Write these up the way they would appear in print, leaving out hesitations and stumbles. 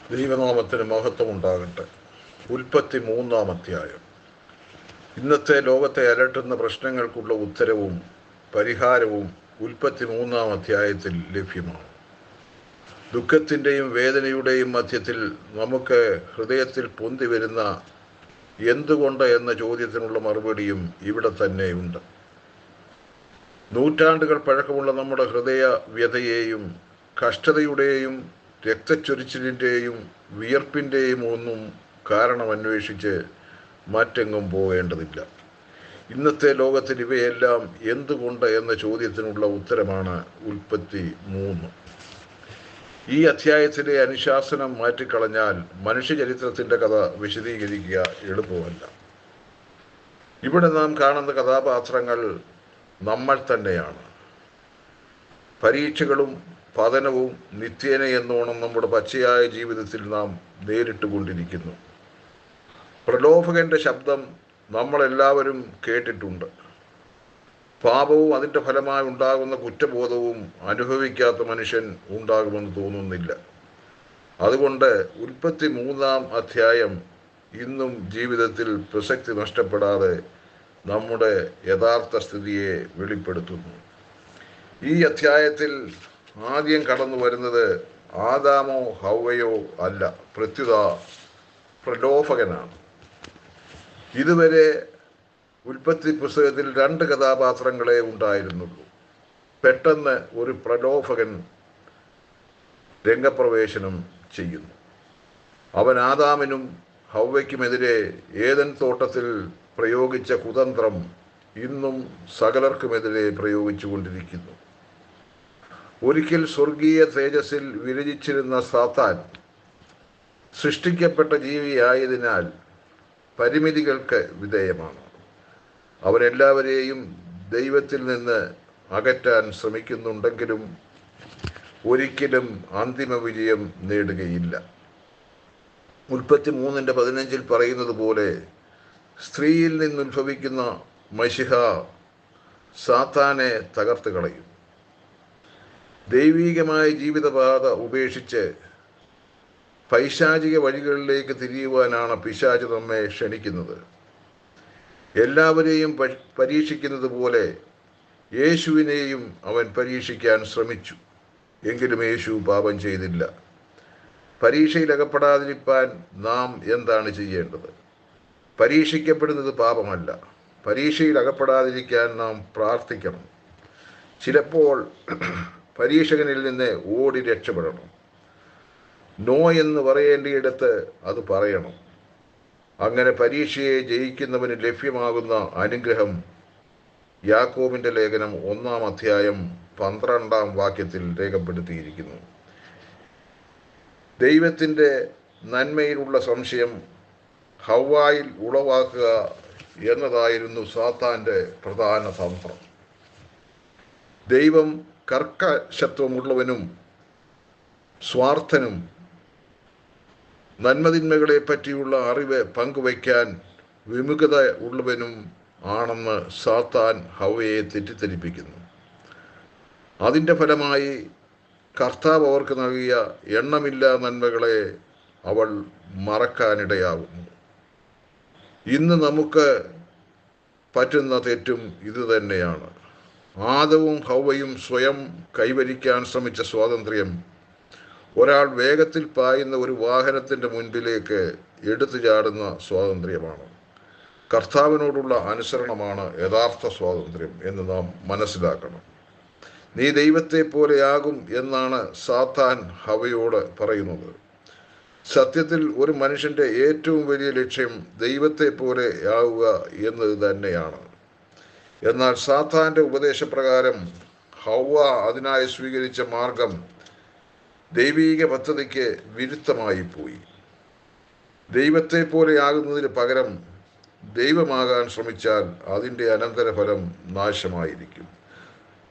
ദൈവനാമത്തിന് മഹത്വം ഉണ്ടാകട്ടെ. ഉൽപ്പത്തി 3-ാം അധ്യായം. ഇന്നത്തെ ലോകത്തെ അലട്ടുന്ന പ്രശ്നങ്ങൾക്കുള്ള ഉത്തരവും പരിഹാരവും ഉൽപ്പത്തി 3-ാം അധ്യായത്തിൽ ലഭ്യമാണ്. ദുഃഖത്തിൻ്റെയും വേദനയുടെയും മധ്യത്തിൽ നമുക്ക് ഹൃദയത്തിൽ പൊന്തി വരുന്ന എന്തുകൊണ്ട് എന്ന ചോദ്യത്തിനുള്ള മറുപടിയും ഇവിടെ തന്നെ ഉണ്ട്. നൂറ്റാണ്ടുകൾ പഴക്കമുള്ള നമ്മുടെ ഹൃദയ വ്യതയെയും കഷ്ടതയുടെയും രക്തച്ചൊരിച്ചിലിൻ്റെയും വിയർപ്പിൻ്റെയും ഒന്നും കാരണം അന്വേഷിച്ച് മറ്റെങ്ങും പോകേണ്ടതില്ല. ഇന്നത്തെ ലോകത്തിൽ ഇവയെല്ലാം എന്തുകൊണ്ട് എന്ന ചോദ്യത്തിനുള്ള ഉത്തരമാണ് ഉൽപ്പത്തി 3. ഈ അധ്യായത്തിലെ അനുശാസനം മാറ്റിക്കളഞ്ഞാൽ മനുഷ്യചരിത്രത്തിൻ്റെ കഥ വിശദീകരിക്കുക എളുപ്പമല്ല. ഇവിടെ നാം കാണുന്ന കഥാപാത്രങ്ങൾ നമ്മൾ തന്നെയാണ്. പരീക്ഷകളും പതനവും നിത്യേന എന്നോണം നമ്മുടെ പച്ചയായ ജീവിതത്തിൽ നാം നേരിട്ട് കൊണ്ടിരിക്കുന്നു. പ്രലോഭകന്റെ ശബ്ദം നമ്മളെല്ലാവരും കേട്ടിട്ടുണ്ട്. പാപവും അതിൻ്റെ ഫലമായി ഉണ്ടാകുന്ന കുറ്റബോധവും അനുഭവിക്കാത്ത മനുഷ്യൻ ഉണ്ടാകുമെന്ന് തോന്നുന്നില്ല. അതുകൊണ്ട് ഉൽപ്പത്തി 3-ാം അധ്യായം ഇന്നും ജീവിതത്തിൽ പ്രസക്തി നഷ്ടപ്പെടാതെ നമ്മുടെ യഥാർത്ഥ സ്ഥിതിയെ വെളിപ്പെടുത്തുന്നു. ഈ അധ്യായത്തിൽ ആദ്യം കടന്നു വരുന്നത് ആദാമോ ഹൗവയോ അല്ല, പ്രത്യുത പ്രലോഭകനാണ്. ഇതുവരെ ഉൽപ്പത്തി പുസ്തകത്തിൽ 2 കഥാപാത്രങ്ങളെ ഉണ്ടായിരുന്നുള്ളൂ. പെട്ടെന്ന് ഒരു പ്രലോഭകൻ രംഗപ്രവേശനം ചെയ്യുന്നു. അവൻ ആദാമിനും ഹൗവയ്ക്കുമെതിരെ ഏദൻ തോട്ടത്തിൽ പ്രയോഗിച്ച കുതന്ത്രം ഇന്നും സകലർക്കുമെതിരെ പ്രയോഗിച്ചു കൊണ്ടിരിക്കുന്നു. ഒരിക്കൽ സ്വർഗീയ തേജസ്സിൽ വിരചിച്ചിരുന്ന സാത്താൻ സൃഷ്ടിക്കപ്പെട്ട ജീവിയായതിനാൽ പരിമിതികൾക്ക് വിധേയമാണ്. അവരെല്ലാവരെയും ദൈവത്തിൽ നിന്ന് അകറ്റാൻ ശ്രമിക്കുന്നുണ്ടെങ്കിലും ഒരിക്കലും അന്തിമ വിജയം നേടുകയില്ല. ഉൽപ്പത്തി 3:15 പറയുന്നത് പോലെ സ്ത്രീയിൽ നിന്നുദ്ഭവിക്കുന്ന മശിഹ സാത്താനെ തകർത്ത് കളയും. ദൈവീകമായ ജീവിതപാത ഉപേക്ഷിച്ച് പൈശാചിക വഴികളിലേക്ക് തിരിയുവാനാണ് പിശാച് നമ്മെ ക്ഷണിക്കുന്നത്. എല്ലാവരെയും പരീക്ഷിക്കുന്നത് പോലെ യേശുവിനെയും അവൻ പരീക്ഷിക്കാൻ ശ്രമിച്ചു. എങ്കിലും യേശു പാപം ചെയ്തില്ല. പരീക്ഷയിൽ അകപ്പെടാതിരിക്കാൻ നാം എന്താണ് ചെയ്യേണ്ടത്? പരീക്ഷിക്കപ്പെടുന്നത് പാപമല്ല. പരീക്ഷയിൽ അകപ്പെടാതിരിക്കാൻ നാം പ്രാർത്ഥിക്കണം. ചിലപ്പോൾ പരീക്ഷകനിൽ നിന്ന് ഓടി രക്ഷപ്പെടണം. നോ എന്ന് പറയേണ്ടിയിടത്ത് അത് പറയണം. അങ്ങനെ പരീക്ഷയെ ജയിക്കുന്നവന് ലഭ്യമാകുന്ന അനുഗ്രഹം യാക്കോബിൻ്റെ ലേഖനം 1-ാം അധ്യായം 12-ാം വാക്യത്തിൽ രേഖപ്പെടുത്തിയിരിക്കുന്നു. ദൈവത്തിൻ്റെ നന്മയിലുള്ള സംശയം ഹവ്വായിൽ ഉളവാക്കുക എന്നതായിരുന്നു സാത്താൻ്റെ പ്രധാന തന്ത്രം. ദൈവം കർക്കശത്വമുള്ളവനും സ്വാർത്ഥനും നന്മതിന്മകളെ പറ്റിയുള്ള അറിവ് പങ്കുവയ്ക്കാൻ വിമുഖത ഉള്ളവനും ആണെന്ന് സാത്താൻ ഹവ്വയെ തെറ്റിദ്ധരിപ്പിക്കുന്നു. അതിൻ്റെ ഫലമായി കർത്താവ് അവർക്ക് നൽകിയ എണ്ണമില്ലാ നന്മകളെ അവൾ മറക്കാനിടയാകുന്നു. ഇന്ന് നമുക്ക് പറ്റുന്ന തെറ്റും ഇതുതന്നെയാണ്. ആദവും ഹൗവയും സ്വയം കൈവരിക്കാൻ ശ്രമിച്ച സ്വാതന്ത്ര്യം ഒരാൾ വേഗത്തിൽ പായുന്ന ഒരു വാഹനത്തിൻ്റെ മുൻപിലേക്ക് എടുത്തു ചാടുന്ന സ്വാതന്ത്ര്യമാണ്. കർത്താവിനോടുള്ള അനുസരണമാണ് യഥാർത്ഥ സ്വാതന്ത്ര്യം എന്ന് നാം മനസ്സിലാക്കണം. നീ ദൈവത്തെ പോലെയാകും എന്നാണ് സാത്താൻ ഹവയോട് പറയുന്നത്. സത്യത്തിൽ ഒരു മനുഷ്യൻ്റെ ഏറ്റവും വലിയ ലക്ഷ്യം ദൈവത്തെ പോലെ ആവുക എന്നത് തന്നെയാണ്. എന്നാൽ സാത്താൻ്റെ ഉപദേശപ്രകാരം ഹവ്വ അതിനായി സ്വീകരിച്ച മാർഗം ദൈവീക പദ്ധതിക്ക് വിരുദ്ധമായി പോയി. ദൈവത്തെ പോലെയാകുന്നതിന് പകരം ദൈവമാകാൻ ശ്രമിച്ചാൽ അതിൻ്റെ അനന്തരഫലം നാശമായിരിക്കും.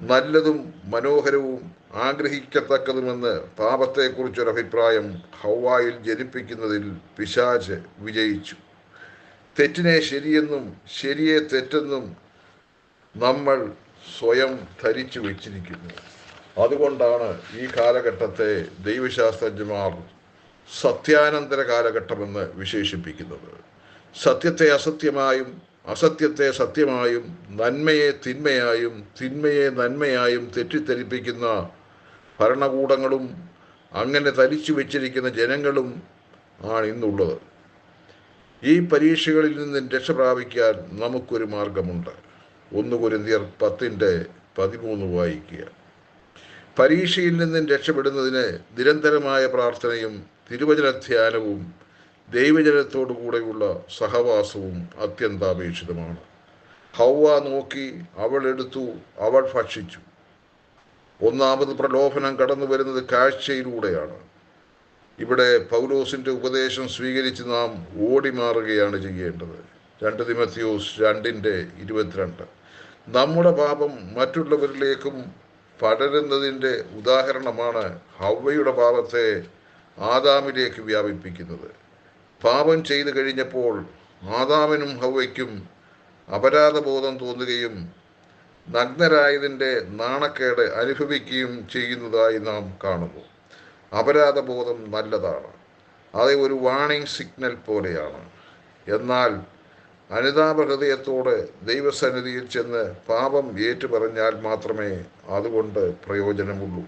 നല്ലതും മനോഹരവും ആഗ്രഹിക്കത്തക്കതുമെന്ന് പാപത്തെക്കുറിച്ചൊരഭിപ്രായം ഹവ്വായിൽ ജനിപ്പിക്കുന്നതിൽ പിശാച് വിജയിച്ചു. തെറ്റിനെ ശരിയെന്നും ശരിയെ തെറ്റെന്നും നമ്മൾ സ്വയം ധരിച്ചു വച്ചിരിക്കുന്നു. അതുകൊണ്ടാണ് ഈ കാലഘട്ടത്തെ ദൈവശാസ്ത്രജ്ഞന്മാർ സത്യാനന്തര കാലഘട്ടമെന്ന് വിശേഷിപ്പിക്കുന്നത്. സത്യത്തെ അസത്യമായും അസത്യത്തെ സത്യമായും നന്മയെ തിന്മയായും തിന്മയെ നന്മയായും തെറ്റിദ്ധരിപ്പിക്കുന്ന ഭരണകൂടങ്ങളും അങ്ങനെ ധരിച്ചു വെച്ചിരിക്കുന്ന ജനങ്ങളും ആണ് ഇന്നുള്ളത്. ഈ പരീക്ഷകളിൽ നിന്നും രക്ഷ പ്രാപിക്കാൻ നമുക്കൊരു മാർഗമുണ്ട്. 1 കൊരിന്ത്യർ 10:13 വായിക്കുക. പരീക്ഷയിൽ നിന്നും രക്ഷപ്പെടുന്നതിന് നിരന്തരമായ പ്രാർത്ഥനയും തിരുവചനധ്യാനവും ദൈവജനത്തോടു കൂടെയുള്ള സഹവാസവും അത്യന്താപേക്ഷിതമാണ്. ഹൗവ നോക്കി, അവൾ എടുത്തു, അവൾ ഭക്ഷിച്ചു. ഒന്നാമത് പ്രലോഭനം കടന്നു വരുന്നത് കാഴ്ചയിലൂടെയാണ്. ഇവിടെ പൗലോസിന്റെ ഉപദേശം സ്വീകരിച്ച് നാം ഓടി മാറുകയാണ് ചെയ്യേണ്ടത്. 2 തിമോഥെയോസ് 2:22. നമ്മുടെ പാപം മറ്റുള്ളവരിലേക്കും പടരുന്നതിൻ്റെ ഉദാഹരണമാണ് ഹൗവയുടെ പാപത്തെ ആദാമിലേക്ക് വ്യാപിപ്പിക്കുന്നത്. പാപം ചെയ്തു കഴിഞ്ഞപ്പോൾ ആദാമിനും ഹൗവയ്ക്കും അപരാധബോധം തോന്നുകയും നഗ്നരായതിൻ്റെ നാണക്കേട് അനുഭവിക്കുകയും ചെയ്യുന്നതായി നാം കാണുന്നു. അപരാധബോധം നല്ലതാണ്. അത് ഒരു വാണിംഗ് സിഗ്നൽ പോലെയാണ്. എന്നാൽ അനുതാപ ഹൃദയത്തോടെ ദൈവസന്നിധിയിൽ ചെന്ന് പാപം ഏറ്റുപറഞ്ഞാൽ മാത്രമേ അതുകൊണ്ട് പ്രയോജനമുള്ളൂ.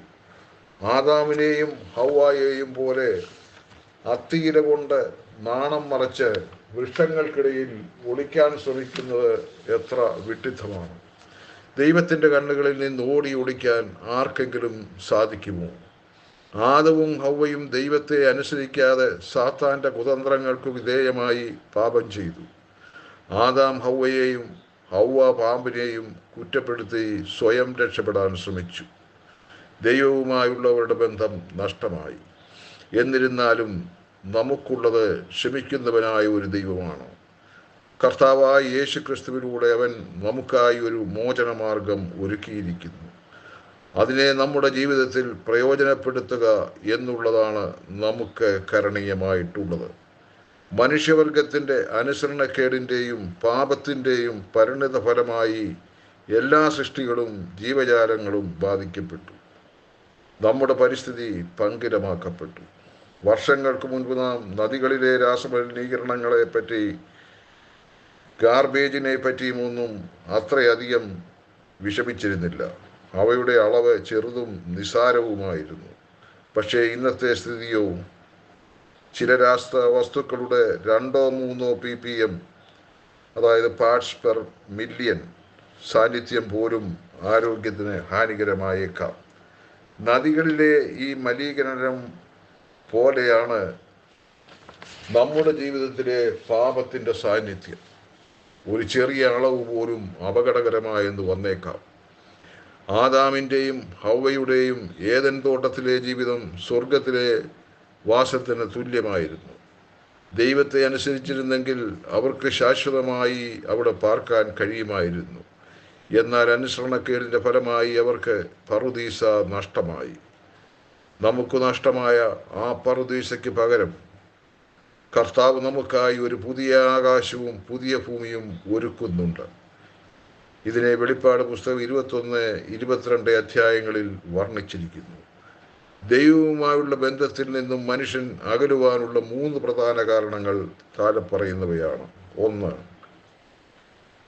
ആദാമിനെയും ഹൗവായെയും പോലെ അത്തിയില കൊണ്ട് നാണം മറച്ച് വൃക്ഷങ്ങൾക്കിടയിൽ ഒളിക്കാൻ ശ്രമിക്കുന്നത് എത്ര വിഡ്ഢിത്തമാണ്. ദൈവത്തിൻ്റെ കണ്ണുകളിൽ നിന്ന് ഓടി ഒളിക്കാൻ ആർക്കെങ്കിലും സാധിക്കുമോ? ആദവും ഹൗവയും ദൈവത്തെ അനുസരിക്കാതെ സാത്താൻ്റെ കുതന്ത്രങ്ങൾക്ക് വിധേയമായി പാപം ചെയ്തു. ആദാം ഹൗവയെയും ഹൗവ പാമ്പിനെയും കുറ്റപ്പെടുത്തി സ്വയം രക്ഷപ്പെടാൻ ശ്രമിച്ചു. ദൈവവുമായുള്ളവരുടെ ബന്ധം നഷ്ടമായി. എന്നിരുന്നാലും നമുക്കുള്ളത് ക്ഷമിക്കുന്നവനായ ഒരു ദൈവമാണ്. കർത്താവായ യേശു ക്രിസ്തുവിലൂടെ അവൻ നമുക്കായി ഒരു മോചനമാർഗം ഒരുക്കിയിരിക്കുന്നു. അതിനെ നമ്മുടെ ജീവിതത്തിൽ പ്രയോജനപ്പെടുത്തുക എന്നുള്ളതാണ് നമുക്ക് കരണീയമായിട്ടുള്ളത്. മനുഷ്യവർഗത്തിൻ്റെ അനുസരണക്കേടിൻ്റെയും പാപത്തിൻ്റെയും പരിണിത ഫലമായി എല്ലാ സൃഷ്ടികളും ജീവജാലങ്ങളും ബാധിക്കപ്പെട്ടു. നമ്മുടെ പരിസ്ഥിതി പങ്കിലമാക്കപ്പെട്ടു. വർഷങ്ങൾക്ക് മുൻപ് നാം നദികളിലെ രാസമലിനീകരണങ്ങളെ പറ്റി ഗാർബേജിനെ പറ്റിയും ഒന്നും അത്രയധികം വിഷമിച്ചിരുന്നില്ല. അവയുടെ അളവ് ചെറുതും നിസാരവുമായിരുന്നു. പക്ഷേ ഇന്നത്തെ സ്ഥിതിയോ ചില വസ്തുക്കളുടെ 2-3 ppm, അതായത് പാർട്സ് പെർ മില്യൺ സാന്നിധ്യം പോലും ആരോഗ്യത്തിന് ഹാനികരമായേക്കാം. നദികളിലെ ഈ മലിനീകരണം പോലെയാണ് നമ്മുടെ ജീവിതത്തിലെ പാപത്തിൻ്റെ സാന്നിധ്യം. ഒരു ചെറിയ അളവ് പോലും അപകടകരമായെന്ന് വന്നേക്കാം. ആദാമിൻ്റെയും ഹൗവയുടെയും ഏദൻ തോട്ടത്തിലെ ജീവിതം സ്വർഗത്തിലെ വാസത്തിന് തുല്യമായിരുന്നു. ദൈവത്തെ അനുസരിച്ചിരുന്നെങ്കിൽ അവർക്ക് ശാശ്വതമായി അവിടെ പാർക്കാൻ കഴിയുമായിരുന്നു. എന്നാൽ അനുസരണക്കേടിൻ്റെ ഫലമായി അവർക്ക് പറുദീസ നഷ്ടമായി. നമുക്ക് നഷ്ടമായ ആ പറുദീസയ്ക്ക് പകരം കർത്താവ് നമുക്കായി ഒരു പുതിയ ആകാശവും പുതിയ ഭൂമിയും ഒരുക്കുന്നുണ്ട്. ഇതിനെ വെളിപ്പാട് പുസ്തകം 21-22 അധ്യായങ്ങളിൽ വർണ്ണിച്ചിരിക്കുന്നു. ദൈവവുമായുള്ള ബന്ധത്തിൽ നിന്നും മനുഷ്യൻ അകലുവാനുള്ള 3 പ്രധാന കാരണങ്ങൾ താഴെ പറയുന്നവയാണ്. 1,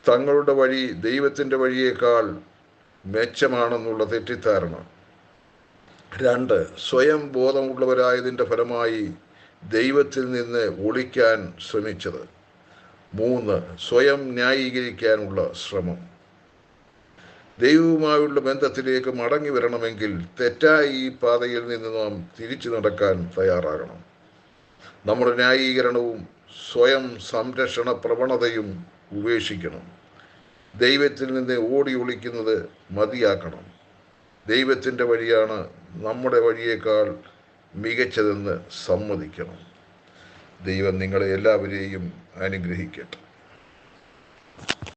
തങ്ങളുടെ വഴി ദൈവത്തിൻ്റെ വഴിയേക്കാൾ മെച്ചമാണെന്നുള്ള തെറ്റിദ്ധാരണ. 2, സ്വയം ബോധമുള്ളവരായതിൻ്റെ ഫലമായി ദൈവത്തിൽ നിന്ന് ഒളിക്കാൻ ശ്രമിച്ചത്. 3, സ്വയം ന്യായീകരിക്കാനുള്ള ശ്രമം. ദൈവവുമായുള്ള ബന്ധത്തിലേക്ക് മടങ്ങി വരണമെങ്കിൽ തെറ്റായ ഈ പാതയിൽ നിന്ന് നാം തിരിച്ചു നടക്കാൻ തയ്യാറാകണം. നമ്മുടെ ന്യായീകരണവും സ്വയം സംരക്ഷണ പ്രവണതയും ഉപേക്ഷിക്കണം. ദൈവത്തിൽ നിന്ന് ഓടി ഒളിക്കുന്നത് മതിയാക്കണം. ദൈവത്തിൻ്റെ വഴിയാണ് നമ്മുടെ വഴിയേക്കാൾ മികച്ചതെന്ന് സമ്മതിക്കണം. ദൈവം നിങ്ങളെ എല്ലാവരെയും അനുഗ്രഹിക്കട്ടെ.